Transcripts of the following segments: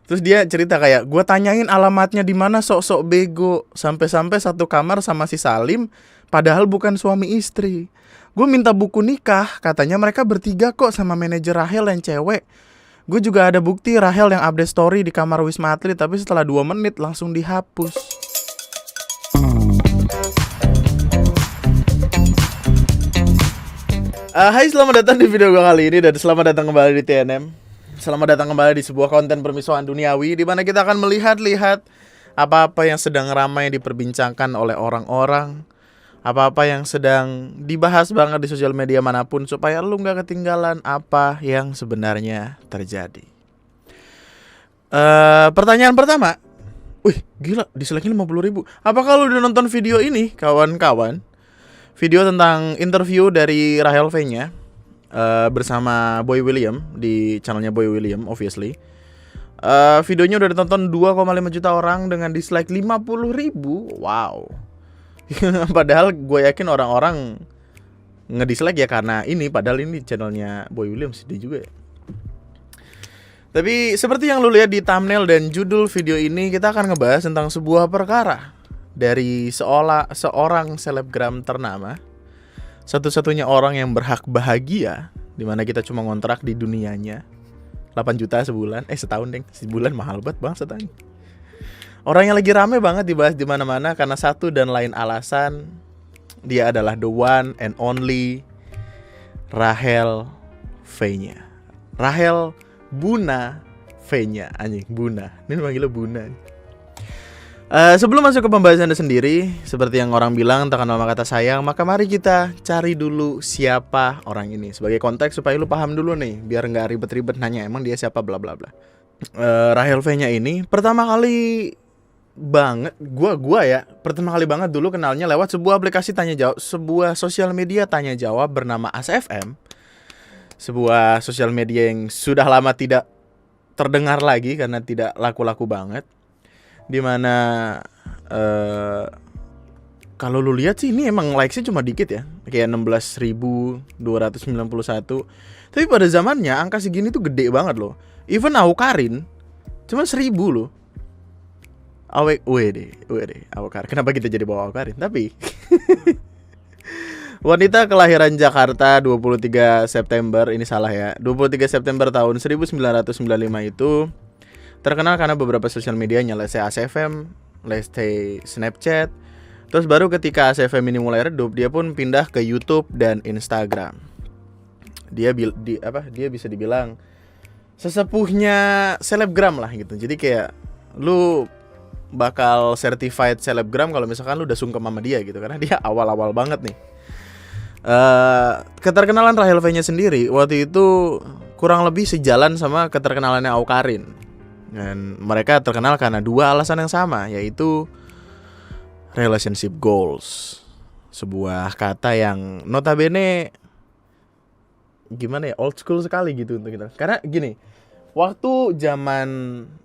Terus dia cerita kayak, gue tanyain alamatnya di mana, sok-sok bego, sampai-sampai satu kamar sama si Salim, padahal bukan suami istri. Gue minta buku nikah, katanya mereka bertiga kok sama manajer Rahel yang cewek. Gue juga ada bukti Rahel yang update story di kamar Wisma Atlet, tapi setelah 2 menit langsung dihapus. Hai, selamat datang di video gue kali ini dan selamat datang kembali di TNM. Selamat datang kembali di sebuah konten permisuan duniawi di mana kita akan melihat apa-apa yang sedang ramai diperbincangkan oleh orang-orang, apa-apa yang sedang dibahas banget di sosial media manapun supaya lu gak ketinggalan apa yang sebenarnya terjadi. Pertanyaan pertama, wih gila dislike-nya 50.000. Apakah lu udah nonton video ini kawan-kawan? Video tentang interview dari Rahel V-nya bersama Boy William di channelnya Boy William, obviously. Videonya udah ditonton 2,5 juta orang dengan dislike 50.000. Wow. Padahal gue yakin orang-orang ngedislike ya karena ini, padahal ini channelnya Boy William sedih juga ya. Tapi seperti yang lu lihat di thumbnail dan judul video ini, kita akan ngebahas tentang sebuah perkara dari seorang selebgram ternama, satu-satunya orang yang berhak bahagia, dimana kita cuma ngontrak di dunianya 8 juta sebulan, setahun deng, sebulan mahal banget bang setahun. Orang yang lagi rame banget dibahas di mana-mana karena satu dan lain alasan, dia adalah the one and only Rahel V-nya. Rahel Buna V-nya, anjing Buna, ini manggilnya Buna. Sebelum masuk ke pembahasan sendiri, seperti yang orang bilang, tak kenal maka kata sayang, maka mari kita cari dulu siapa orang ini. Sebagai konteks supaya lu paham dulu nih, biar gak ribet-ribet nanya emang dia siapa bla bla bla. Rahel V-nya ini pertama kali banget pertama kali banget dulu kenalnya lewat sebuah aplikasi tanya jawab, sebuah sosial media tanya jawab bernama AskFM. Sebuah sosial media yang sudah lama tidak terdengar lagi karena tidak laku-laku banget. Dimana kalau lu lihat sih ini emang likes-nya cuma dikit ya, kayak 16.291. Tapi pada zamannya angka segini tuh gede banget loh. Even Awkarin cuma 1.000 loh. Awkarin. Kenapa kita jadi bawa Awkarin? Tapi wanita kelahiran Jakarta 23 September, ini salah ya, 23 September tahun 1995 itu terkenal karena beberapa sosial medianya, let's say AskFM, let's say Snapchat. Terus baru ketika AskFM ini mulai redup, dia pun pindah ke YouTube dan Instagram. Dia bisa dibilang sesepuhnya selebgram lah gitu. Jadi kayak lu bakal certified selebgram kalau misalkan lu udah sungkem sama dia gitu, karena dia awal-awal banget nih. Keterkenalan Rahel V-nya sendiri waktu itu kurang lebih sejalan sama keterkenalannya Awkarin. Dan mereka terkenal karena dua alasan yang sama, yaitu relationship goals. Sebuah kata yang notabene gimana ya, old school sekali gitu untuk kita. Karena gini, waktu zaman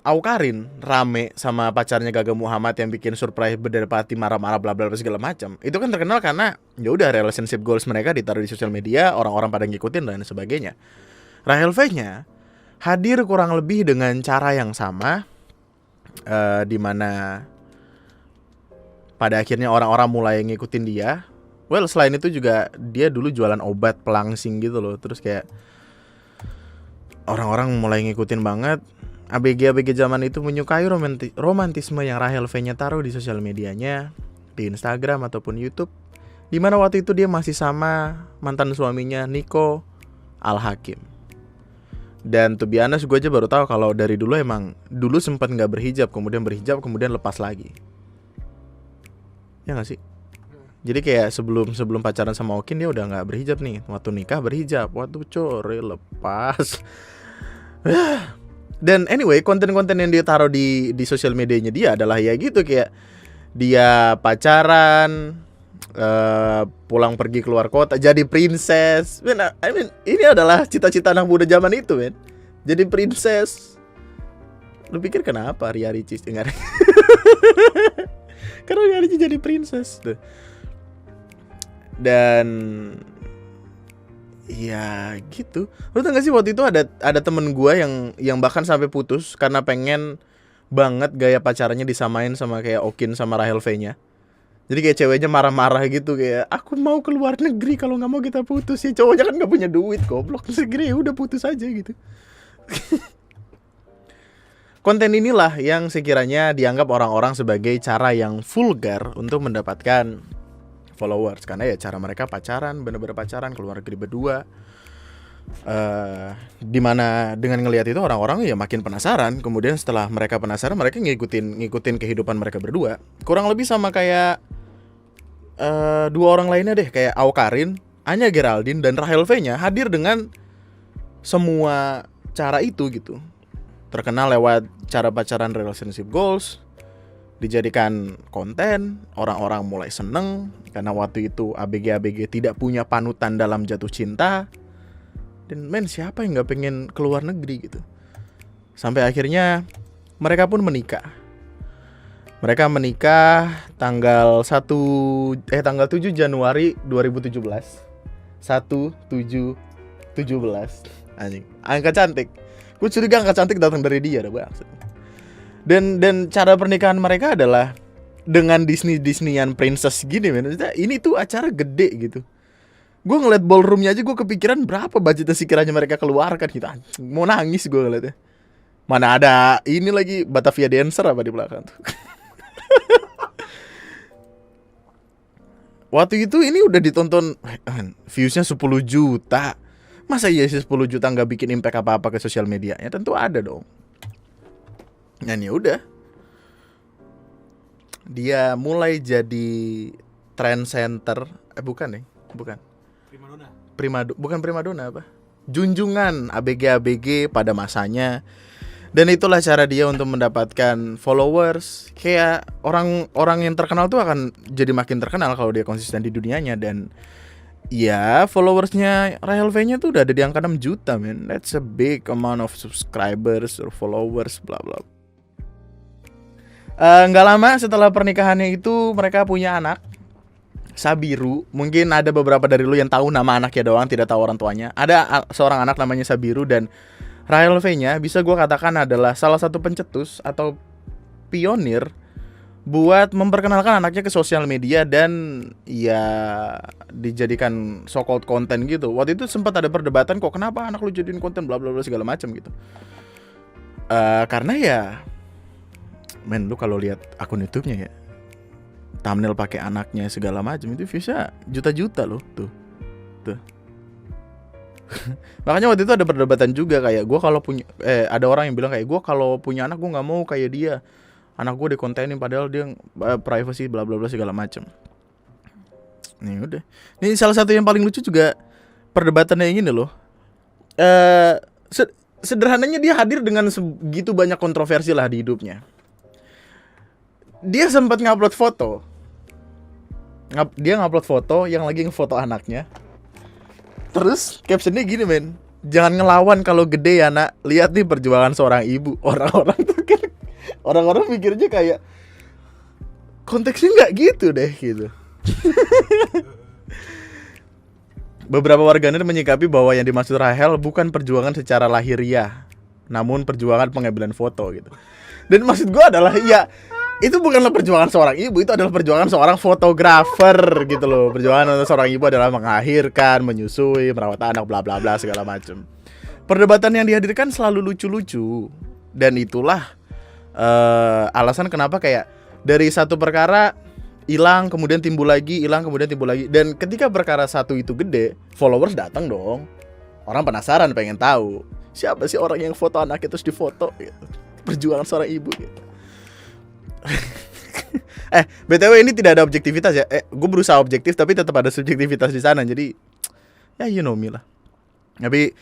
Awkarin rame sama pacarnya Gaga Muhammad yang bikin surprise Bederpati marah-marah bla bla segala macam, itu kan terkenal karena ya udah relationship goals mereka ditaruh di sosial media, orang-orang pada ngikutin dan sebagainya. Rahel V-nya hadir kurang lebih dengan cara yang sama, di mana pada akhirnya orang-orang mulai ngikutin dia. Well, selain itu juga dia dulu jualan obat pelangsing gitu loh. Terus kayak orang-orang mulai ngikutin banget. ABG zaman itu menyukai romantisme yang Rahel V-nya taruh di sosial medianya, di Instagram ataupun YouTube, di mana waktu itu dia masih sama mantan suaminya Nico Al-Hakim. Dan to be honest, gue aja baru tahu kalau dari dulu emang dulu sempat nggak berhijab, kemudian lepas lagi. Ya nggak sih? Jadi kayak sebelum pacaran sama Okin dia udah nggak berhijab nih. Waktu nikah berhijab, waktu core lepas. Dan anyway, konten-konten yang dia taruh di sosial medianya dia adalah ya gitu, kayak dia pacaran, pulang pergi keluar kota, jadi princess. I mean, ini adalah cita-cita anak muda zaman itu, men. Jadi princess. Lu pikir kenapa Ria Ricis dengar? Karena Ria Ricis jadi princess tuh. Dan ya gitu. Lu tau gak sih waktu itu ada temen gue yang bahkan sampai putus karena pengen banget gaya pacarannya disamain sama kayak Okin sama Rahel V-nya. Jadi kayak ceweknya marah-marah gitu, kayak aku mau keluar negeri, kalau nggak mau kita putus. Ya cowoknya kan nggak punya duit, goblok, segera ya udah putus aja gitu. Konten inilah yang sekiranya dianggap orang-orang sebagai cara yang vulgar untuk mendapatkan followers, karena ya cara mereka pacaran, bener-bener pacaran, keluar negeri berdua. Dimana dengan ngelihat itu orang-orang ya makin penasaran. Kemudian setelah mereka penasaran, mereka ngikutin kehidupan mereka berdua. Kurang lebih sama kayak dua orang lainnya deh, kayak Awkarin, Anya Geraldine, dan Rahel V-nya hadir dengan semua cara itu gitu. Terkenal lewat cara pacaran, relationship goals, dijadikan konten, orang-orang mulai seneng karena waktu itu ABG tidak punya panutan dalam jatuh cinta. Dan men, siapa yang gak pengen keluar negeri gitu. Sampai akhirnya mereka pun menikah. Mereka menikah tanggal 7 Januari 2017. 1717. Anjing, angka cantik. Gue curiga angka cantik datang dari dia, ada banget. Dan cara pernikahan mereka adalah dengan Disneyan princess gini, men. Ini tuh acara gede gitu. Gue ngeliat ballroomnya aja gue kepikiran berapa budgetnya sekiranya mereka keluarkan gitu. Mau nangis gue ngeliatnya. Mana ada ini lagi Batavia Dancer apa di belakang tuh. Waktu itu ini udah ditonton, viewsnya 10 juta. Masa iya sih 10 juta gak bikin impact apa-apa ke sosial medianya? Tentu ada dong. Dan ya udah, dia mulai jadi trend center. Bukan primadona apa? Junjungan ABG pada masanya. Dan itulah cara dia untuk mendapatkan followers. Kayak orang yang terkenal tuh akan jadi makin terkenal kalau dia konsisten di dunianya. Dan ya, followersnya Rahel V-nya tuh udah ada di angka 6 juta, man. That's a big amount of subscribers or followers, bla bla. Nggak lama setelah pernikahannya itu mereka punya anak, Sabiru. Mungkin ada beberapa dari lu yang tahu nama anaknya doang, tidak tahu orang tuanya. Ada seorang anak namanya Sabiru, dan Rahel V-nya bisa gue katakan adalah salah satu pencetus atau pionir buat memperkenalkan anaknya ke sosial media dan ya dijadikan so-called konten gitu. Waktu itu sempat ada perdebatan, kok kenapa anak lu jadiin konten bla bla bla segala macam gitu. Karena ya, men, lu kalau lihat akun YouTube-nya ya, thumbnail pakai anaknya segala macam itu viewsnya juta-juta loh tuh. Makanya waktu itu ada perdebatan juga, kayak gue kalau punya ada orang yang bilang kayak gue kalau punya anak gue nggak mau kayak dia, anak gue dikontenin padahal dia privacy bla bla bla segala macam. Nih udah, ini salah satu yang paling lucu juga perdebatannya yang ini loh. Sederhananya dia hadir dengan segitu banyak kontroversi lah di hidupnya. Dia sempat ngupload foto. Dia ngupload foto yang lagi ngefoto anaknya. Terus captionnya gini, men, jangan ngelawan kalau gede ya nak, lihat nih perjuangan seorang ibu. Orang-orang tuh kan, orang-orang mikirnya kayak konteksnya nggak gitu deh gitu. Beberapa warganet menyikapi bahwa yang dimaksud Rahel bukan perjuangan secara lahiriah, namun perjuangan pengambilan foto gitu. Dan maksud gue adalah ya, itu bukanlah perjuangan seorang ibu, itu adalah perjuangan seorang fotografer gitu loh. Perjuangan untuk seorang ibu adalah melahirkan, menyusui, merawat anak, bla bla bla segala macam. Perdebatan yang dihadirkan selalu lucu-lucu, dan itulah alasan kenapa kayak dari satu perkara hilang kemudian timbul lagi, hilang kemudian timbul lagi. Dan ketika perkara satu itu gede, followers datang dong. Orang penasaran, pengen tahu siapa sih orang yang foto anaknya terus difoto gitu. Perjuangan seorang ibu gitu. BTW ini tidak ada objektivitas ya. Gue berusaha objektif tapi tetap ada subjektivitas di sana. Jadi ya you know me lah. Tapi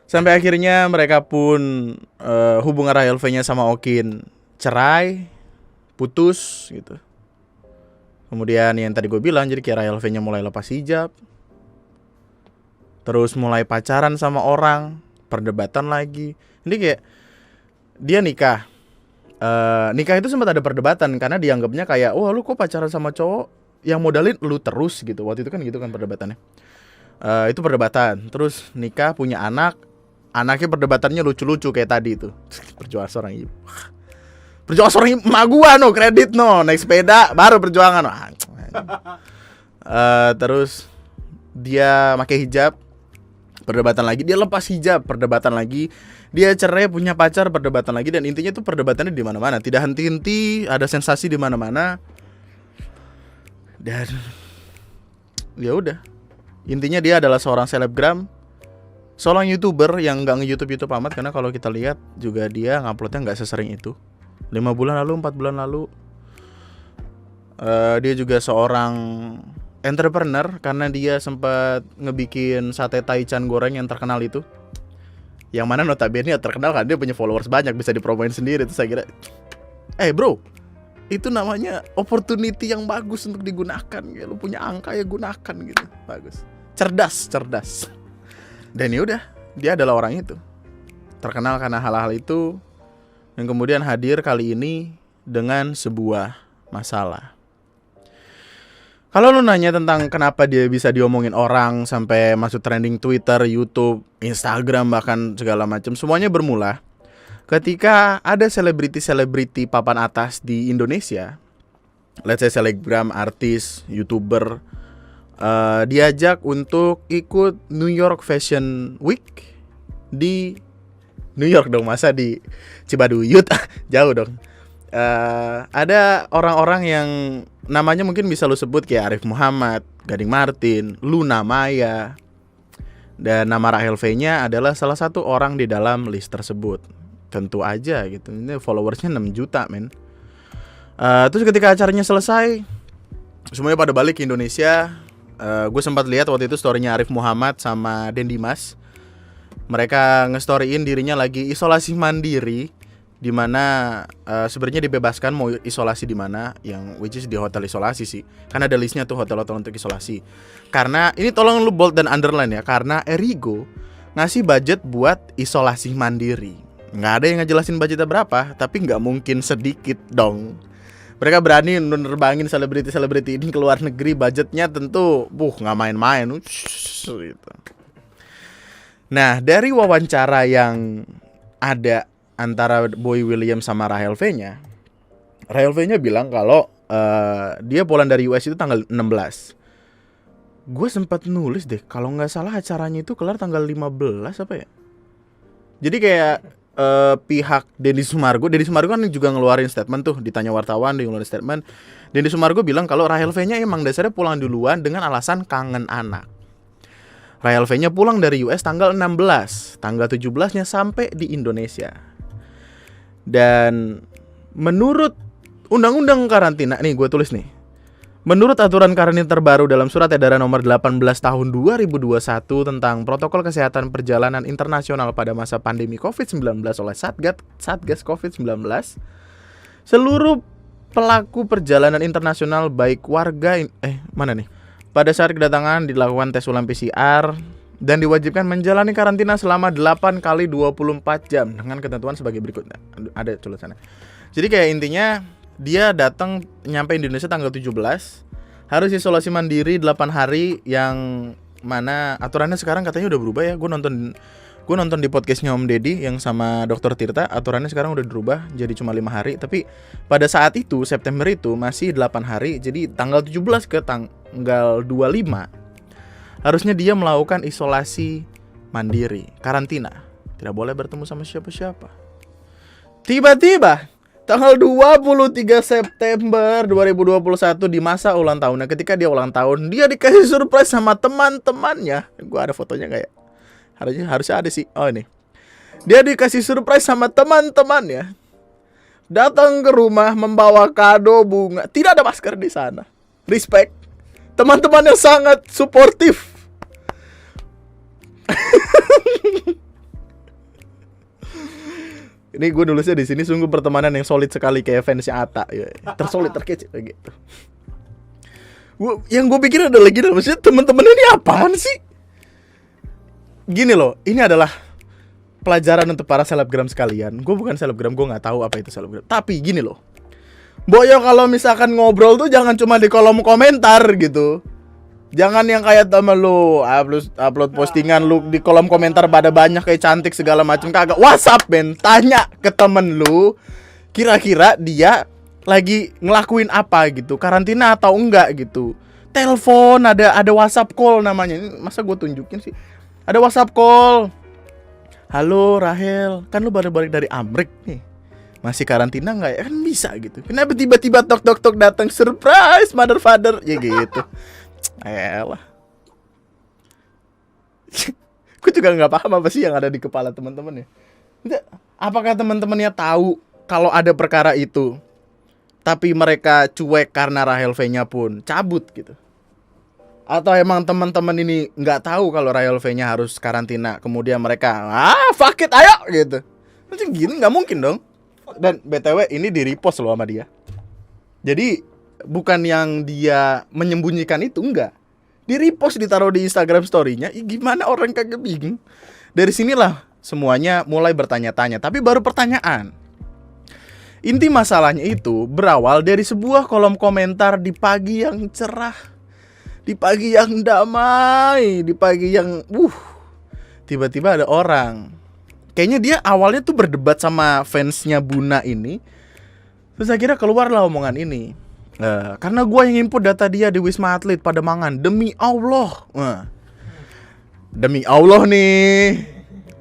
sampai akhirnya mereka pun hubungan Rahel V-nya sama Okin cerai, putus gitu. Kemudian yang tadi gue bilang, jadi kayak Rahel V-nya mulai lepas hijab, terus mulai pacaran sama orang, perdebatan lagi. Ini kayak dia nikah. Nikah itu sempat ada perdebatan karena dianggapnya kayak, wah lu kok pacaran sama cowok yang modalin lu terus gitu. Waktu itu kan gitu kan perdebatannya. Itu perdebatan. Terus nikah, punya anak. Anaknya perdebatannya lucu-lucu kayak tadi itu. Perjuangan seorang ibu. Perjuangan seorang ibu, emak gua no, kredit no. Naik sepeda, baru perjuangan no. Terus dia pakai hijab, perdebatan lagi. Dia lepas hijab, perdebatan lagi. Dia cerai, punya pacar, perdebatan lagi. Dan intinya tuh perdebatannya di mana-mana. Tidak henti-henti, ada sensasi di mana-mana. Dan ya udah. Intinya dia adalah seorang selebgram, seorang YouTuber yang nggak nge-YouTube amat. Karena kalau kita lihat juga dia nguploadnya nggak sesering itu. 5 bulan lalu, 4 bulan lalu. Dia juga seorang entrepreneur karena dia sempat ngebikin sate taichan goreng yang terkenal itu. Yang mana notabene ya terkenal kan dia punya followers banyak, bisa dipromoin sendiri. Terus saya kira, bro, itu namanya opportunity yang bagus untuk digunakan. Ya, lu punya angka ya gunakan gitu. Bagus. Cerdas. Dan ya udah, dia adalah orang itu. Terkenal karena hal-hal itu. Yang kemudian hadir kali ini dengan sebuah masalah. Kalau lu nanya tentang kenapa dia bisa diomongin orang sampai masuk trending Twitter, YouTube, Instagram, bahkan segala macam, semuanya bermula ketika ada selebriti papan atas di Indonesia, let's say selebgram, artis, YouTuber, diajak untuk ikut New York Fashion Week di New York dong, masa di Cibaduyut jauh dong. Ada orang-orang yang namanya mungkin bisa lu sebut kayak Arif Muhammad, Gading Martin, Luna Maya, dan nama Rahel V-nya adalah salah satu orang di dalam list tersebut. Tentu aja gitu, ini followersnya 6 juta men. Terus ketika acaranya selesai, semuanya pada balik ke Indonesia. Gue sempat lihat waktu itu storynya Arif Muhammad sama Den Dimas. Mereka nge-storyin dirinya lagi isolasi mandiri, di mana sebenarnya dibebaskan mau isolasi di mana, yang which is di hotel isolasi sih. Kan ada listnya tuh hotel-hotel untuk isolasi. Karena ini tolong lu bold dan underline ya, karena Erigo ngasih budget buat isolasi mandiri. Nggak ada yang ngejelasin budgetnya berapa, tapi nggak mungkin sedikit dong. Mereka berani nerbangin selebriti ini ke luar negeri, budgetnya tentu nggak main-main. Gitu. Nah, dari wawancara yang ada antara Boy William sama Rahel V-nya bilang kalau dia pulang dari US itu tanggal 16. Gue sempat nulis deh, kalau nggak salah acaranya itu kelar tanggal 15 apa ya. Jadi kayak pihak Deddy Sumargo kan juga ngeluarin statement tuh, ditanya wartawan dia ngeluarin statement. Deddy Sumargo bilang kalau Rahel V-nya emang dasarnya pulang duluan dengan alasan kangen anak. Rahel V-nya pulang dari US tanggal 16, tanggal 17-nya sampai di Indonesia. Dan menurut undang-undang karantina, nih gue tulis nih. Menurut aturan karantina terbaru dalam surat edaran nomor 18 tahun 2021 tentang protokol kesehatan perjalanan internasional pada masa pandemi COVID-19 oleh Satgas COVID-19, seluruh pelaku perjalanan internasional baik warga pada saat kedatangan dilakukan tes ulang PCR dan diwajibkan menjalani karantina selama 8 kali 24 jam dengan ketentuan sebagai berikut. Ada tulisannya. Jadi kayak intinya dia datang nyampe Indonesia tanggal 17, harus isolasi mandiri 8 hari, yang mana aturannya sekarang katanya udah berubah ya. Gue nonton di podcastnya Om Deddy yang sama Dr. Tirta, aturannya sekarang udah berubah jadi cuma 5 hari. Tapi pada saat itu September itu masih 8 hari. Jadi tanggal 17 ke tanggal 25 harusnya dia melakukan isolasi mandiri, karantina. Tidak boleh bertemu sama siapa-siapa. Tiba-tiba tanggal 23 September 2021 di masa ulang tahunnya, ketika dia ulang tahun, dia dikasih surprise sama teman-temannya. Gua ada fotonya gak ya? Harusnya ada sih. Oh ini. Dia dikasih surprise sama teman-temannya. Datang ke rumah membawa kado bunga. Tidak ada masker di sana. Respect. Teman-teman yang sangat suportif. Ini gue nulisnya di sini, sungguh pertemanan yang solid sekali kayak fansnya Atta, ya. Tersolid, terkece gitu. Yang gue pikir ada lagi, maksudnya teman-teman ini apaan sih? Gini loh, ini adalah pelajaran untuk para selebgram sekalian. Gue bukan selebgram, gue nggak tahu apa itu selebgram. Tapi gini loh, Boyo kalau misalkan ngobrol tuh jangan cuma di kolom komentar gitu. Jangan yang kayak temen lu upload postingan lu di kolom komentar pada banyak kayak cantik segala macam, kagak. WhatsApp men, tanya ke temen lu kira-kira dia lagi ngelakuin apa gitu, karantina atau enggak gitu. Telepon, ada WhatsApp call namanya. Ini masa gue tunjukin sih? Ada WhatsApp call. Halo Rahel, kan lu baru balik dari Amrik nih. Masih karantina nggak ya? Kan bisa gitu. Kenapa tiba-tiba tok datang surprise mother father ya gitu. Elah. Gue juga nggak paham apa sih yang ada di kepala teman-teman ya. Apakah teman-temannya tahu kalau ada perkara itu, tapi mereka cuek karena Rahel V-nya pun cabut gitu? Atau emang teman-teman ini nggak tahu kalau Rahel V-nya harus karantina, kemudian mereka fuck it ayo gitu? Macam gini nggak mungkin dong. Dan BTW ini di repost loh sama dia. Jadi bukan yang dia menyembunyikan itu, enggak. Di repost, ditaruh di Instagram story-nya. Gimana orang kagak bingung? Dari sinilah semuanya mulai bertanya-tanya. Tapi baru pertanyaan. Inti masalahnya itu berawal dari sebuah kolom komentar di pagi yang cerah, di pagi yang damai, di pagi yang tiba-tiba ada orang. Kayaknya dia awalnya tuh berdebat sama fansnya Buna ini. Terus akhirnya keluarlah omongan ini. Karena gue yang input data dia di Wisma Atlet pada mangan. Demi Allah. Demi Allah nih.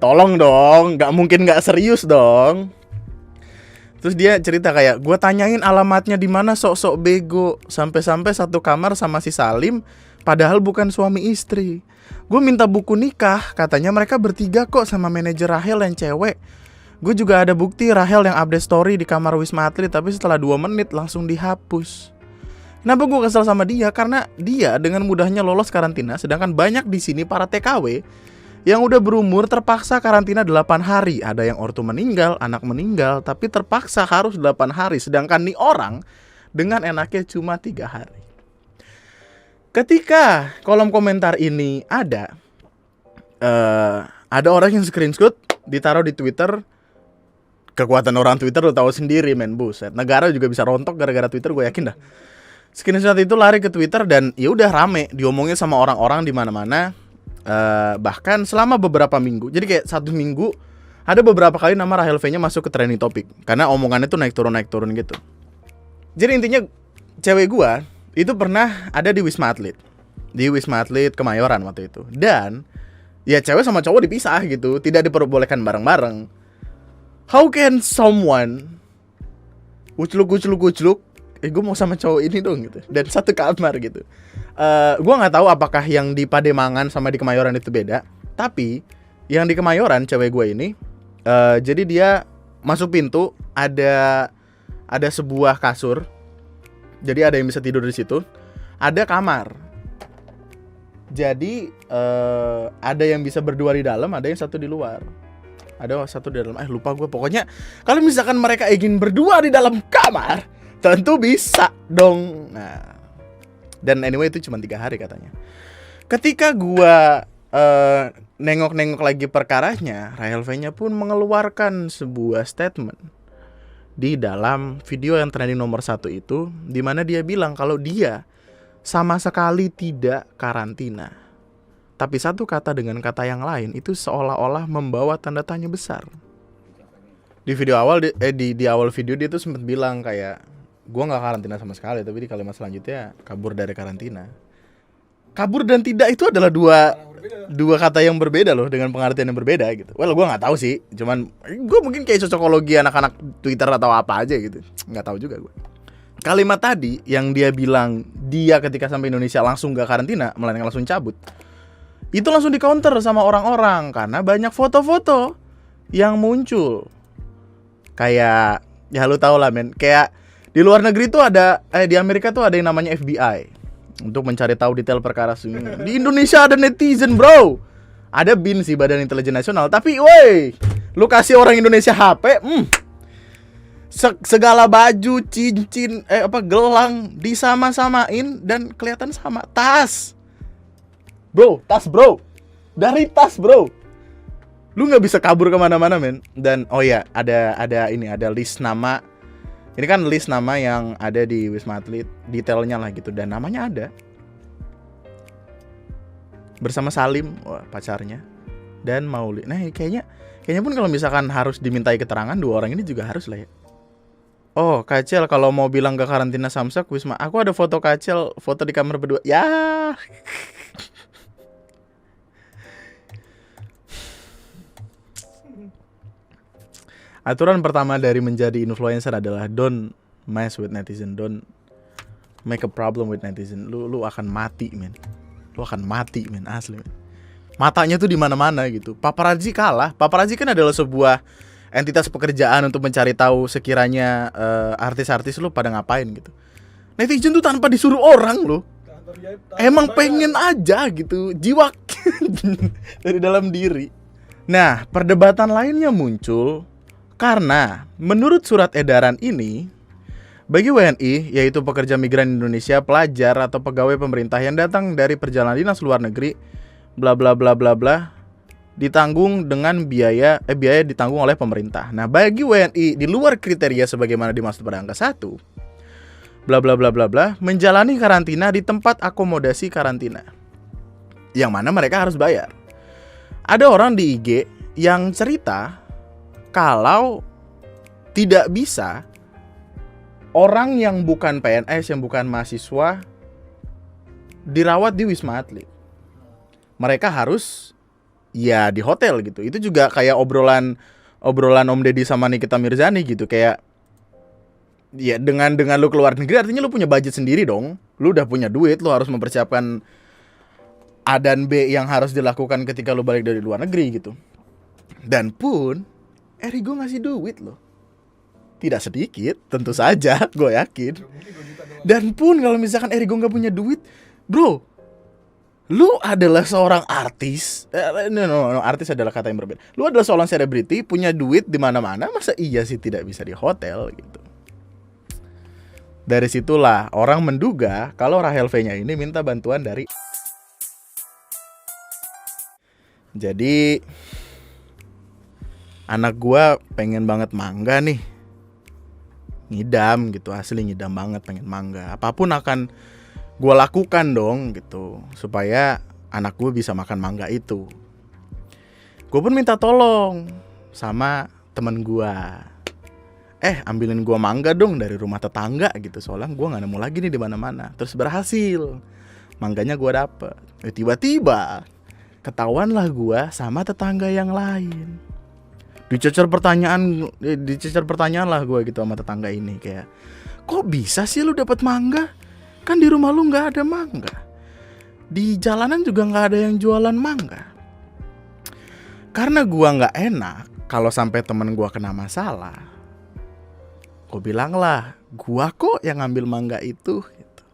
Tolong dong, gak mungkin gak serius dong. Terus dia cerita kayak, gue tanyain alamatnya di mana, sok-sok bego. Sampai-sampai satu kamar sama si Salim, padahal bukan suami istri. Gue minta buku nikah, katanya mereka bertiga kok sama manajer Rahel yang cewek. Gue juga ada bukti Rahel yang update story di kamar Wisma Atlet, tapi setelah 2 menit langsung dihapus. Kenapa gue kesel sama dia? Karena dia dengan mudahnya lolos karantina, sedangkan banyak di sini para TKW yang udah berumur terpaksa karantina 8 hari. Ada yang ortu meninggal, anak meninggal, tapi terpaksa harus 8 hari. Sedangkan nih orang dengan enaknya cuma 3 hari. Ketika kolom komentar ini ada orang yang screenshot, ditaruh di Twitter. Kekuatan orang Twitter lo tahu sendiri men, buset. Negara juga bisa rontok gara-gara Twitter, gue yakin dah. Screenshot itu lari ke Twitter dan ya udah rame diomongin sama orang-orang di mana-mana. Bahkan selama beberapa minggu. Jadi kayak 1 minggu ada beberapa kali nama Rahel V-nya masuk ke trending topic karena omongannya tuh naik turun gitu. Jadi intinya cewek gua itu pernah ada di Wisma Atlet. Di Wisma Atlet Kemayoran waktu itu. Dan ya cewek sama cowok dipisah gitu, tidak diperbolehkan bareng-bareng. How can someone kucluk gue mau sama cowok ini dong gitu, dan satu kamar gitu. Gue nggak tahu apakah yang di Pademangan sama di Kemayoran itu beda. Tapi yang di Kemayoran cewek gue ini, jadi dia masuk pintu ada sebuah kasur. Jadi ada yang bisa tidur di situ. Ada kamar. Jadi ada yang bisa berdua di dalam, ada yang satu di luar. Ada satu di dalam, lupa gue. Pokoknya kalau misalkan mereka ingin berdua di dalam kamar, tentu bisa dong. Nah, dan anyway itu cuma 3 hari katanya. Ketika gue nengok-nengok lagi perkaranya, Rahel V-nya pun mengeluarkan sebuah statement di dalam video yang trending nomor 1 itu, di mana dia bilang kalau dia sama sekali tidak karantina. Tapi satu kata dengan kata yang lain itu seolah-olah membawa tanda tanya besar. Di video awal di awal video dia tuh sempat bilang kayak, gue nggak karantina sama sekali, tapi di kalimat selanjutnya kabur dari karantina. Kabur dan tidak itu adalah dua kata yang berbeda loh, dengan pengertian yang berbeda gitu. Well, gue nggak tahu sih, cuman gue mungkin kayak cocokologi anak-anak Twitter atau apa aja gitu, nggak tahu juga gue. Kalimat tadi yang dia bilang dia ketika sampai Indonesia langsung nggak karantina, melainkan langsung cabut, itu langsung di counter sama orang-orang karena banyak foto-foto yang muncul. Kayak ya lu tau lah men, kayak di luar negeri tuh ada di Amerika tuh ada yang namanya FBI untuk mencari tahu detail perkara ini. Di Indonesia ada netizen, bro. Ada BIN sih, Badan Intelijen Nasional, tapi woi, lu kasih orang Indonesia HP, segala baju, cincin, gelang disama-samain dan kelihatan sama. Tas, bro, dari tas, bro. Lu nggak bisa kabur kemana-mana, men. Dan oh ya, ada list nama. Ini kan list nama yang ada di Wisma Atlet, detailnya lah gitu, dan namanya ada. bersama Salim, pacarnya, dan Mauli. Nah, kayaknya pun kalau misalkan harus dimintai keterangan, dua orang ini juga harus lah ya. Oh, Kacel kalau mau bilang ke karantina Samsak Wisma, aku ada foto Kacel, foto di kamar berdua. Ya. Aturan pertama dari menjadi influencer adalah don't mess with netizen, don't make a problem with netizen. Lu akan mati, men. Lu akan mati, men, asli, men. Matanya tuh di mana-mana gitu. Paparazzi kalah. Paparazzi kan adalah sebuah entitas pekerjaan untuk mencari tahu sekiranya artis-artis lu pada ngapain gitu. Netizen tuh tanpa disuruh orang lu. Emang pengen aja gitu, jiwa dari dalam diri. Nah, perdebatan lainnya muncul karena menurut surat edaran ini, bagi WNI, yaitu pekerja migran Indonesia, pelajar atau pegawai pemerintah yang datang dari perjalanan dinas luar negeri, bla bla bla bla bla, ditanggung dengan biaya ditanggung oleh pemerintah. Nah, bagi WNI di luar kriteria sebagaimana dimaksud pada angka 1, bla bla bla bla bla, menjalani karantina di tempat akomodasi karantina, yang mana mereka harus bayar. Ada orang di IG yang cerita kalau tidak bisa orang yang bukan PNS, yang bukan mahasiswa dirawat di Wisma Atlet. Mereka harus ya di hotel gitu. Itu juga kayak obrolan Om Deddy sama Nikita Mirzani gitu. Kayak ya dengan lu keluar negeri artinya lu punya budget sendiri dong. Lu udah punya duit, lu harus mempersiapkan A dan B yang harus dilakukan ketika lu balik dari luar negeri gitu. Dan pun Erigo ngasih duit loh. Tidak sedikit, tentu saja, gue yakin. Dan pun kalau misalkan Erigo gak punya duit, bro, lu adalah seorang artis. No, artis adalah kata yang berbeda. Lu adalah seorang selebriti, punya duit di mana-mana, masa iya sih tidak bisa di hotel gitu. Dari situlah orang menduga kalau Rahel V-nya ini minta bantuan dari. Jadi anak gua pengen banget mangga nih, ngidam gitu, asli ngidam banget pengen mangga. Apapun akan gua lakukan dong gitu supaya anak gua bisa makan mangga itu. Gua pun minta tolong sama temen gua, ambilin gua mangga dong dari rumah tetangga gitu, soalnya gua nggak nemu lagi nih di mana-mana. Terus berhasil, mangganya gua dapet. Tiba-tiba ketahuan lah gua sama tetangga yang lain. Dicecer pertanyaan lah gue gitu sama tetangga ini, kayak kok bisa sih lu dapat mangga? Kan di rumah lu nggak ada mangga, di jalanan juga nggak ada yang jualan mangga. Karena gue nggak enak kalau sampai temen gue kena masalah, gue bilang lah gue kok yang ngambil mangga itu gitu.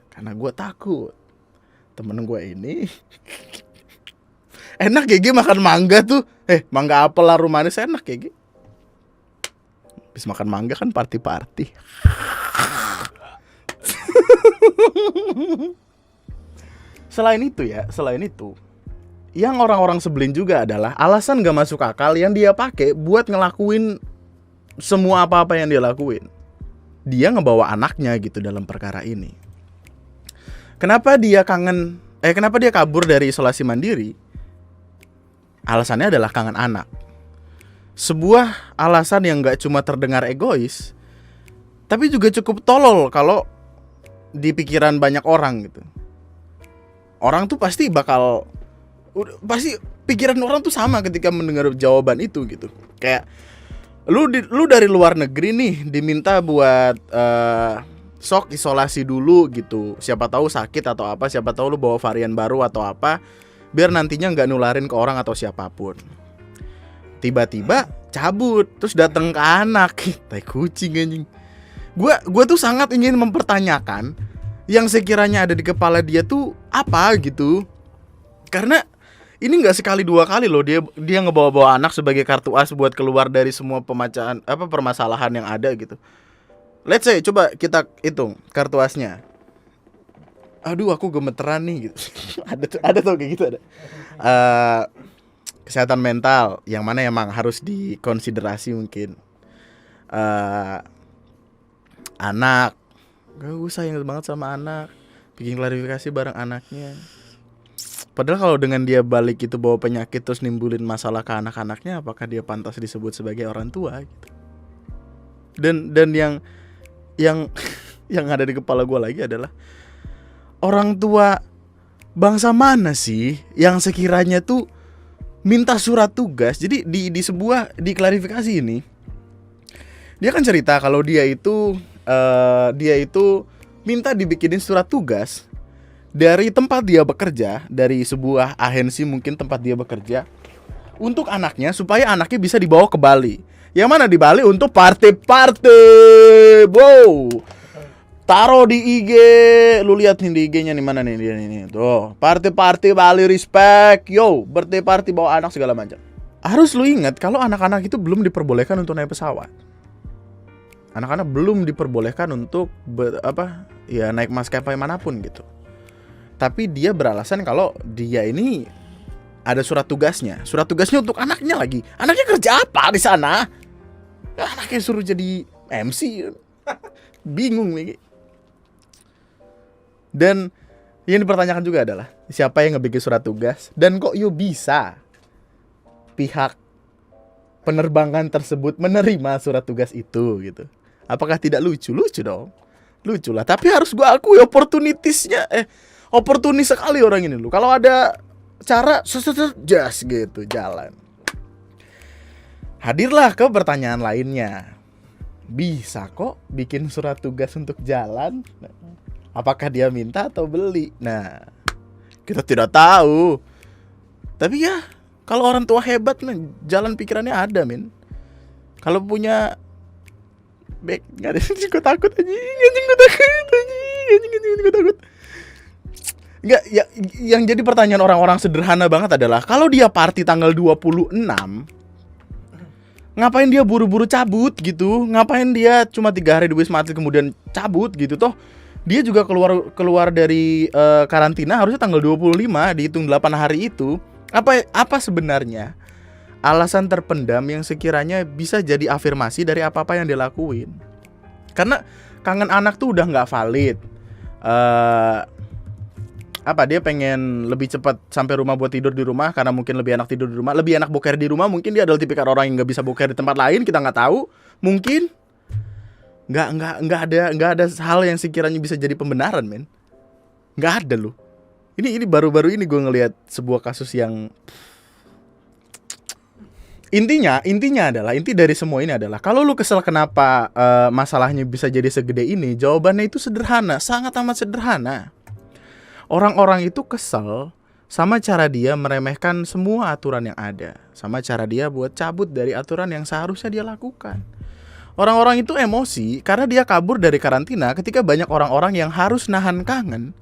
Karena gue takut temen gue ini enak GG makan mangga tuh. Mangga apel laru manis enak GG. Habis makan mangga kan party-party. Selain itu, yang orang-orang sebelin juga adalah alasan gak masuk akal yang dia pakai buat ngelakuin semua apa-apa yang dia lakuin. Dia ngebawa anaknya gitu dalam perkara ini. Kenapa dia kabur dari isolasi mandiri? Alasannya adalah kangen anak. Sebuah alasan yang gak cuma terdengar egois, tapi juga cukup tolol kalau di pikiran banyak orang gitu. Orang tuh pasti pikiran orang tuh sama ketika mendengar jawaban itu gitu. Kayak lu dari luar negeri nih diminta buat sok isolasi dulu gitu. Siapa tahu sakit atau apa, siapa tahu lu bawa varian baru atau apa, biar nantinya nggak nularin ke orang atau siapapun. Tiba-tiba cabut, terus datang ke anak, tai kucing anjing. Gua tuh sangat ingin mempertanyakan yang sekiranya ada di kepala dia tuh apa gitu. Karena ini nggak sekali dua kali loh dia ngebawa-bawa anak sebagai kartu as buat keluar dari semua permasalahan yang ada gitu. Let's say coba kita hitung kartu asnya. Aduh aku gemeteran nih gitu. ada tuh kayak gitu ada. Kesehatan mental yang mana emang harus dikonsiderasi mungkin. Anak, gue sayang banget sama anak. Bikin klarifikasi bareng anaknya. Padahal kalau dengan dia balik itu bawa penyakit terus nimbulin masalah ke anak-anaknya, apakah dia pantas disebut sebagai orang tua gitu. Dan yang yang ada di kepala gue lagi adalah orang tua bangsa mana sih yang sekiranya tuh minta surat tugas. Jadi di klarifikasi ini dia kan cerita kalau dia itu minta dibikinin surat tugas dari tempat dia bekerja, dari sebuah agensi mungkin tempat dia bekerja, untuk anaknya supaya anaknya bisa dibawa ke Bali. Yang mana di Bali untuk party. Wow. Taruh di IG, lu lihat nih di IG-nya nih, mana nih dia nih. Tuh, party Bali respect. Yo, birthday party bawa anak segala macam. Harus lu ingat kalau anak-anak itu belum diperbolehkan untuk naik pesawat. Anak-anak belum diperbolehkan untuk naik maskapai manapun gitu. Tapi dia beralasan kalau dia ini ada surat tugasnya. Surat tugasnya untuk anaknya lagi. Anaknya kerja apa di sana? Anaknya suruh jadi MC. Bingung nih. Dan yang dipertanyakan juga adalah siapa yang ngebikin surat tugas dan kok bisa pihak penerbangan tersebut menerima surat tugas itu gitu. Apakah tidak lucu? Lucu dong. Lucu lah. Tapi harus gue akui oportunis sekali orang ini lu. Kalau ada cara just gitu jalan. Hadirlah ke pertanyaan lainnya. Bisa kok bikin surat tugas untuk jalan? Apakah dia minta atau beli? Nah, kita tidak tahu. Tapi ya, kalau orang tua hebat jalan pikirannya ada, men. Kalau punya nggak ada sih, gue takut anjing gue takut. Nggak, ya, yang jadi pertanyaan orang-orang sederhana banget adalah kalau dia party tanggal 26, ngapain dia buru-buru cabut gitu? Ngapain dia cuma 3 hari di Wisma Atlet kemudian cabut gitu? Toh dia juga keluar dari karantina harusnya tanggal 25, dihitung 8 hari itu. Apa sebenarnya alasan terpendam yang sekiranya bisa jadi afirmasi dari apa-apa yang dilakuin? Karena kangen anak tuh udah nggak valid. Dia pengen lebih cepat sampai rumah buat tidur di rumah karena mungkin lebih enak tidur di rumah, lebih enak boker di rumah. Mungkin dia adalah tipikal orang yang nggak bisa boker di tempat lain, kita nggak tahu. Mungkin nggak ada hal yang sekiranya bisa jadi pembenaran, men. Nggak ada loh. Ini baru-baru ini gue ngelihat sebuah kasus yang inti dari semua ini adalah kalau lu kesel kenapa masalahnya bisa jadi segede ini, jawabannya itu sederhana, sangat amat sederhana. Orang-orang itu kesel sama cara dia meremehkan semua aturan yang ada, sama cara dia buat cabut dari aturan yang seharusnya dia lakukan. Orang-orang itu emosi karena dia kabur dari karantina ketika banyak orang-orang yang harus nahan kangen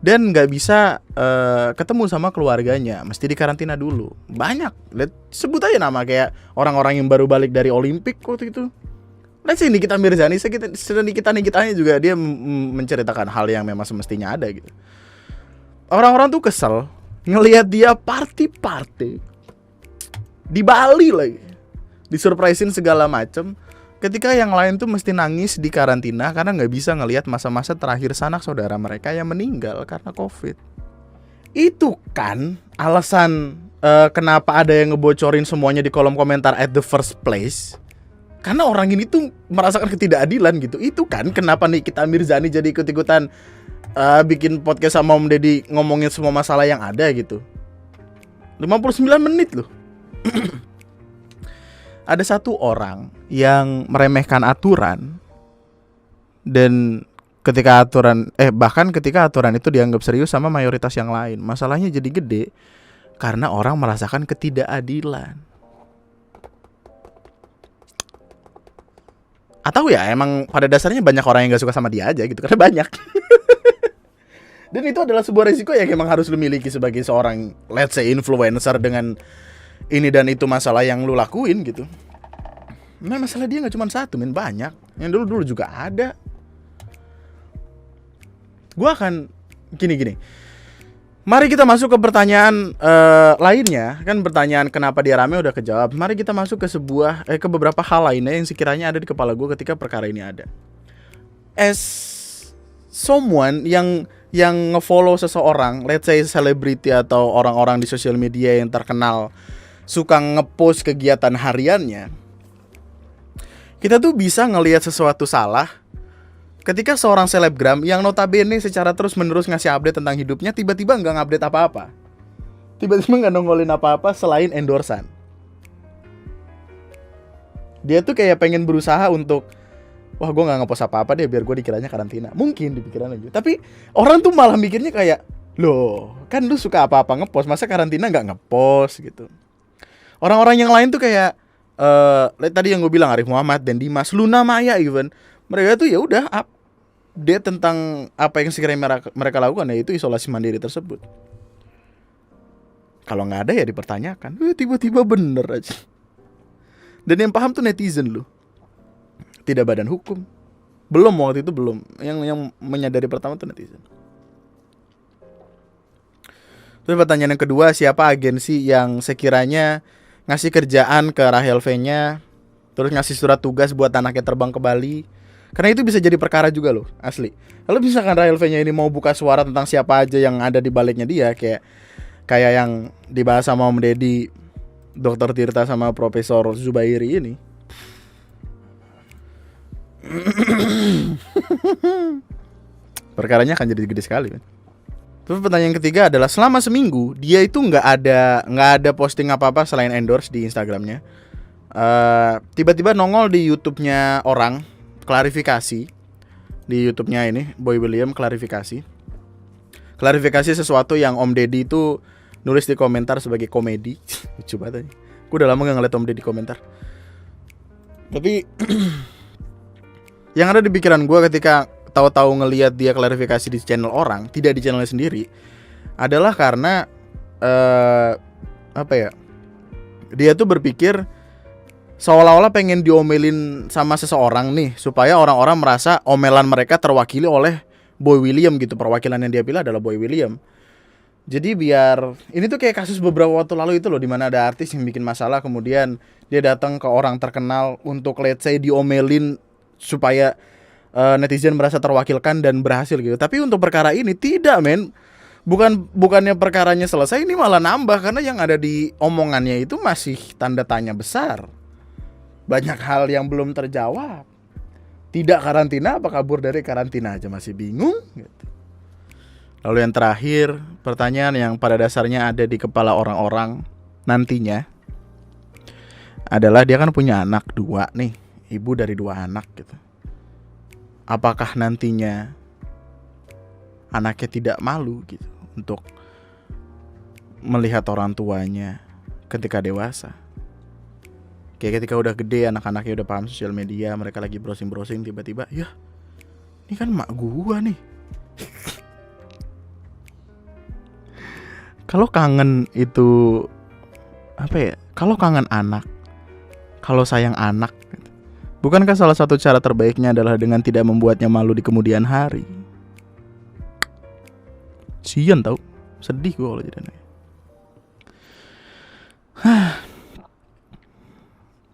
dan nggak bisa ketemu sama keluarganya, mesti di karantina dulu. Banyak, sebut aja nama kayak orang-orang yang baru balik dari Olimpik waktu itu. Let's say Nikita Mirzani, Nikitanya juga dia menceritakan hal yang memang semestinya ada gitu. Orang-orang tuh kesel ngelihat dia party di Bali lagi, disurprisein segala macem. Ketika yang lain tuh mesti nangis di karantina karena nggak bisa ngelihat masa-masa terakhir sanak saudara mereka yang meninggal karena COVID. Itu kan alasan kenapa ada yang ngebocorin semuanya di kolom komentar at the first place. Karena orang ini tuh merasakan ketidakadilan gitu. Itu kan kenapa Nikita Mirzani jadi ikut-ikutan bikin podcast sama Om Deddy ngomongin semua masalah yang ada gitu. 59 menit loh. Ada satu orang yang meremehkan aturan dan ketika aturan itu dianggap serius sama mayoritas yang lain, masalahnya jadi gede karena orang merasakan ketidakadilan. Atau ya emang pada dasarnya banyak orang yang gak suka sama dia aja gitu, karena banyak. Dan itu adalah sebuah resiko yang emang harus lu miliki sebagai seorang let's say influencer dengan ini dan itu masalah yang lu lakuin gitu. Nah masalah dia gak cuma satu, men, banyak. Yang dulu juga ada. Gua akan gini. Mari kita masuk ke pertanyaan lainnya. Kan pertanyaan kenapa dia rame udah kejawab. Mari kita masuk ke ke beberapa hal lainnya yang sekiranya ada di kepala gue ketika perkara ini ada. As someone yang yang ngefollow seseorang, let's say selebriti atau orang-orang di sosial media yang terkenal suka ngepost kegiatan hariannya, kita tuh bisa ngelihat sesuatu salah ketika seorang selebgram yang notabene secara terus-menerus ngasih update tentang hidupnya tiba-tiba nggak ngupdate apa-apa, tiba-tiba nggak nongolin apa-apa selain endorsan. Dia tuh kayak pengen berusaha untuk, wah gue gak ngepost apa-apa deh biar gue dikiranya karantina. Mungkin dipikiran aja. Tapi orang tuh malah mikirnya kayak, loh kan lu suka apa-apa ngepost, masa karantina gak ngepost gitu. Orang-orang yang lain tuh kayak tadi yang gue bilang, Arif Muhammad dan Dimas, Luna Maya even, mereka tuh ya udah update tentang apa yang sekiranya mereka lakukan, yaitu isolasi mandiri tersebut. Kalau gak ada ya dipertanyakan. Tiba-tiba bener aja. Dan yang paham tuh netizen lu, tidak badan hukum. Belum, waktu itu belum. Yang menyadari pertama tuh netizen. Terus pertanyaan yang kedua, siapa agensi yang sekiranya ngasih kerjaan ke Rahel V-nya, terus ngasih surat tugas buat anaknya terbang ke Bali? Karena itu bisa jadi perkara juga loh, asli. Kalau misalkan Rahel V-nya ini mau buka suara tentang siapa aja yang ada di baliknya dia, kayak yang dibahas sama Om Deddy, Dr. Tirta sama Profesor Zubairi ini, perkaranya akan jadi gede sekali kan. Terus pertanyaan ketiga adalah, selama seminggu dia itu nggak ada posting apa-apa selain endorse di Instagramnya. Tiba-tiba nongol di YouTube-nya orang, klarifikasi di YouTube-nya ini Boy William, klarifikasi sesuatu yang Om Deddy itu nulis di komentar sebagai komedi. Lucu banget aja. Gue udah lama gak ngeliat Om Deddy komentar. Tapi yang ada di pikiran gue ketika tahu-tahu ngelihat dia klarifikasi di channel orang, tidak di channelnya sendiri, adalah karena dia tuh berpikir seolah-olah pengen diomelin sama seseorang nih, supaya orang-orang merasa omelan mereka terwakili oleh Boy William gitu. Perwakilan yang dia pilih adalah Boy William. Jadi biar, ini tuh kayak kasus beberapa waktu lalu itu loh, dimana ada artis yang bikin masalah, kemudian dia datang ke orang terkenal untuk let's say diomelin supaya netizen merasa terwakilkan dan berhasil gitu. Tapi untuk perkara ini tidak, men. Bukannya perkaranya selesai, ini malah nambah, karena yang ada di omongannya itu masih tanda tanya besar. Banyak hal yang belum terjawab. Tidak karantina apa kabur dari karantina aja masih bingung gitu. Lalu yang terakhir, pertanyaan yang pada dasarnya ada di kepala orang-orang nantinya adalah, dia kan punya anak 2 nih, ibu dari 2 anak gitu. Apakah nantinya anaknya tidak malu gitu untuk melihat orang tuanya ketika dewasa? Kayak ketika udah gede, anak-anaknya udah paham sosial media, mereka lagi browsing-browsing, tiba-tiba, ya ini kan mak gua nih. Kalau kangen itu kalau kangen anak, kalau sayang anak, bukankah salah satu cara terbaiknya adalah dengan tidak membuatnya malu di kemudian hari? Sian tau, sedih gue kalau jadi anak.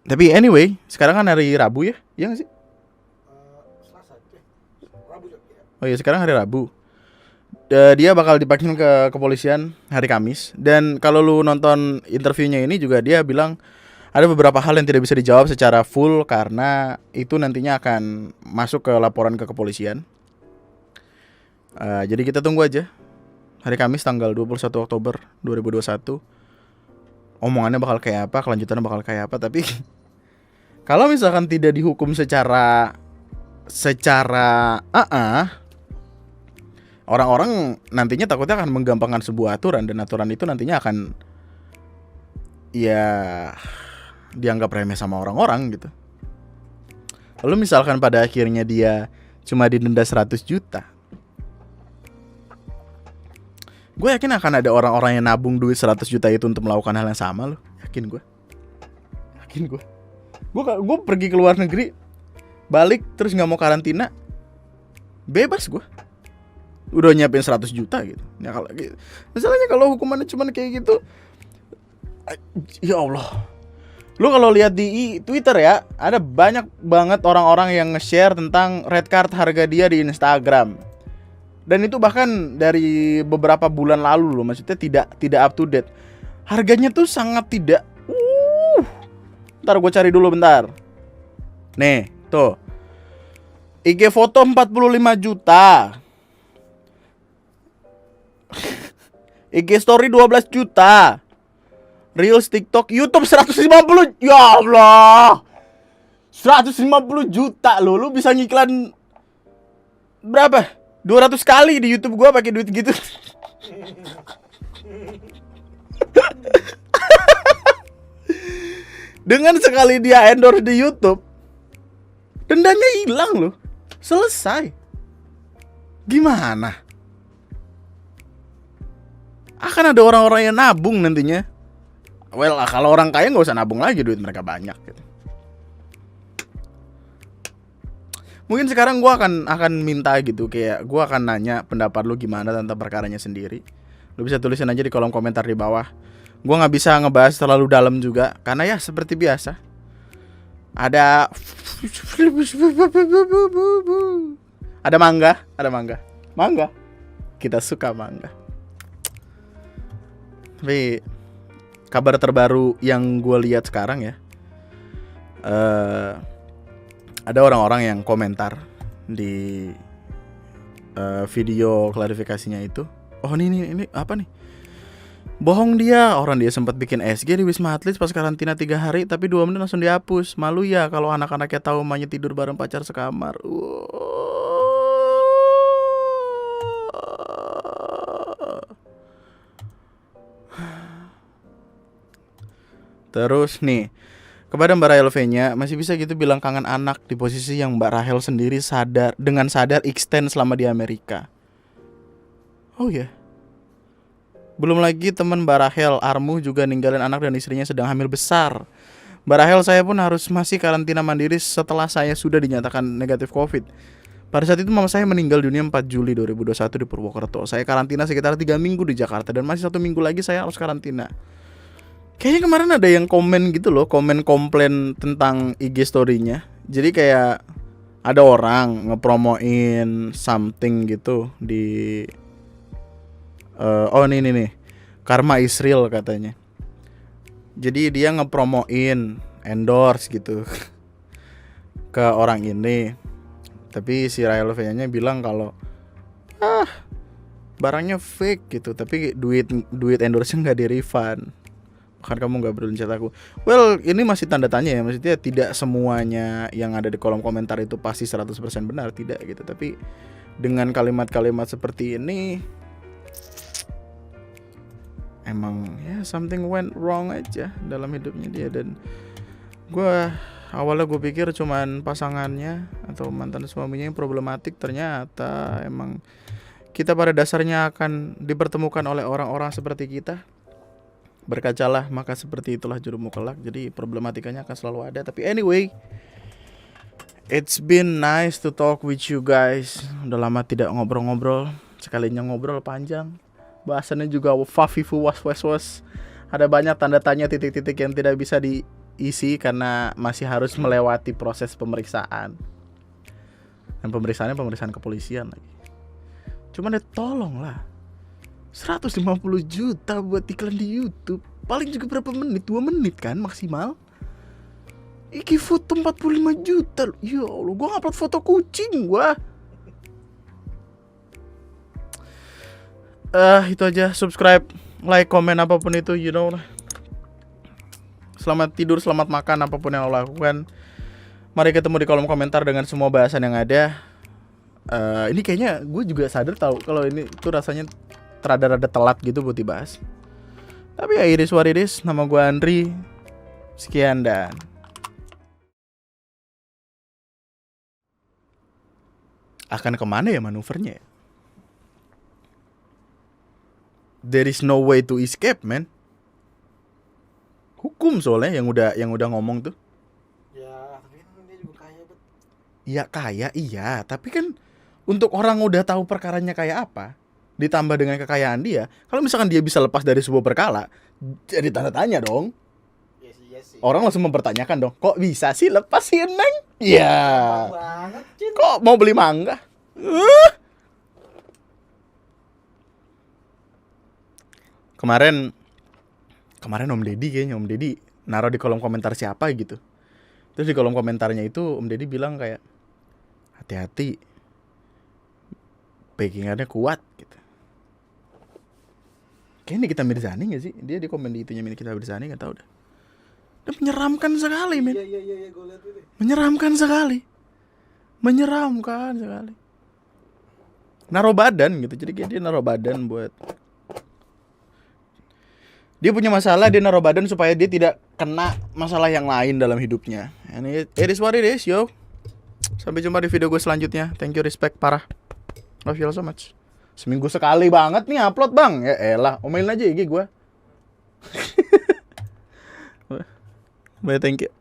Tapi anyway, sekarang kan hari Rabu ya? Iya gak sih? Selasa, Rabu juga. Oh iya, sekarang hari Rabu. Dia bakal dipanggil ke kepolisian hari Kamis. Dan kalau lu nonton interviewnya ini juga, dia bilang ada beberapa hal yang tidak bisa dijawab secara full, karena itu nantinya akan masuk ke laporan ke kepolisian. Jadi kita tunggu aja hari Kamis tanggal 21 Oktober 2021. Omongannya bakal kayak apa, kelanjutannya bakal kayak apa. Tapi kalau misalkan tidak dihukum secara orang-orang nantinya takutnya akan menggampangkan sebuah aturan, dan aturan itu nantinya akan ya dianggap remeh sama orang-orang gitu. Lalu misalkan pada akhirnya dia cuma didenda 100 juta, gue yakin akan ada orang-orang yang nabung duit 100 juta itu untuk melakukan hal yang sama loh. Yakin gue. Gue pergi ke luar negeri, balik terus gak mau karantina, bebas gue. Udah nyiapin 100 juta gitu. Ya kalau gitu. Masalahnya kalau hukumannya cuma kayak gitu, ya Allah. Lu kalau lihat di Twitter ya, ada banyak banget orang-orang yang nge-share tentang red card harga dia di Instagram. Dan itu bahkan dari beberapa bulan lalu loh, maksudnya tidak up to date. Harganya tuh sangat tidak. Ntar gue cari dulu bentar. Nih, tuh. IG foto 45 juta. IG story 12 juta. Reels, TikTok, YouTube 150. Ya Allah. 150 juta loh. Lu bisa ngiklan berapa? 200 kali di YouTube gua pakai duit gitu. Dengan sekali dia endorse di YouTube, dendanya hilang loh. Selesai. Gimana? Akan ada orang-orang yang nabung nantinya. Well, kalau orang kaya nggak usah nabung lagi, duit mereka banyak gitu. Mungkin sekarang gue akan minta gitu, kayak gue akan nanya pendapat lu gimana tentang perkaranya sendiri. Lu bisa tulisin aja di kolom komentar di bawah. Gue nggak bisa ngebahas terlalu dalam juga, karena ya seperti biasa. Ada mangga. Kita suka mangga. Tapi kabar terbaru yang gue lihat sekarang ya, ada orang-orang yang komentar di video klarifikasinya itu. Oh ini apa nih? Bohong dia, orang dia sempat bikin SG di Wisma Atlet pas karantina 3 hari, tapi 2 menit langsung dihapus. Malu ya kalau anak-anaknya tahu emaknya tidur bareng pacar sekamar. Terus nih, kepada Mbak Rahel V-nya, masih bisa gitu bilang kangen anak di posisi yang Mbak Rahel sendiri sadar extend selama di Amerika. Oh ya. Belum lagi teman Mbak Rahel, Armu, juga ninggalin anak dan istrinya sedang hamil besar. Mbak Rahel, saya pun harus masih karantina mandiri setelah saya sudah dinyatakan negatif COVID. Pada saat itu mama saya meninggal dunia 4 Juli 2021 di Purwokerto. Saya karantina sekitar 3 minggu di Jakarta dan masih 1 minggu lagi saya harus karantina. Kayaknya kemarin ada yang komen gitu loh, komen komplain tentang IG story-nya. Jadi kayak ada orang ngepromoin something gitu di nih Karma is real katanya. Jadi dia ngepromoin endorse gitu ke orang ini. Tapi si Rahel V-nya bilang kalau barangnya fake gitu, tapi duit endorse-nya nggak di-refund. Bahkan kamu nggak perlu chat aku. Well, ini masih tanda tanya ya. Maksudnya tidak semuanya yang ada di kolom komentar itu pasti 100% benar, tidak gitu. Tapi dengan kalimat-kalimat seperti ini, emang ya something went wrong aja dalam hidupnya dia. Dan awalnya gue pikir cuman pasangannya atau mantan suaminya yang problematik. Ternyata emang kita pada dasarnya akan dipertemukan oleh orang-orang seperti kita. Berkacalah, maka seperti itulah jurumu kelak. Jadi problematikanya akan selalu ada. Tapi anyway, it's been nice to talk with you guys. Udah lama tidak ngobrol-ngobrol. Sekalinya ngobrol panjang. Bahasannya juga fafifu was. Ada banyak tanda tanya, titik-titik yang tidak bisa diisi karena masih harus melewati proses pemeriksaan. Dan pemeriksaan kepolisian lagi. Cuman tolong lah, 150 juta buat iklan di YouTube. Paling juga berapa menit? 2 menit kan maksimal. Iki foto 45 juta. Ya Allah, gue ngupload foto kucing gue. Itu aja. Subscribe, like, komen, apapun itu, you know lah. Selamat tidur, selamat makan, apapun yang lo lakukan. Mari ketemu di kolom komentar dengan semua bahasan yang ada. Ini kayaknya gue juga sadar tahu kalau ini tuh rasanya rada-rada telat gitu buat dibahas. Tapi ya iris waridis. Nama gue Andri. Sekian dan akan kemana ya manuvernya? There is no way to escape, man. Hukum soalnya yang udah ngomong tuh. Ya, tapi kan dia juga kaya, bet. Ya kaya iya, tapi kan untuk orang udah tahu perkaranya kayak apa, ditambah dengan kekayaan dia, kalau misalkan dia bisa lepas dari sebuah perkara, jadi tanda tanya dong. Iya sih. Orang langsung mempertanyakan dong, kok bisa sih lepas si Neng? Iya. Banget, Cin. Kok mau beli mangga? Kemarin Om Deddy kayaknya Om Deddy naruh di kolom komentar siapa gitu. Terus di kolom komentarnya itu Om Deddy bilang kayak hati-hati, backingannya kuat gitu. Kayaknya Nikita Mirzani gak sih? Dia di komen di itunya Nikita Mirzani, gak tau dah. Dia menyeramkan sekali men. Iya, gue liat itu. Menyeramkan sekali. Naruh badan gitu. Jadi kayak dia naruh badan buat, dia punya masalah, dia naruh badan supaya dia tidak kena masalah yang lain dalam hidupnya. And it is what it is, yo. Sampai jumpa di video gue selanjutnya. Thank you, respect, parah. Love you all so much. Seminggu sekali banget nih upload bang. Ya elah, omelin aja IG gue. Bye, thank you.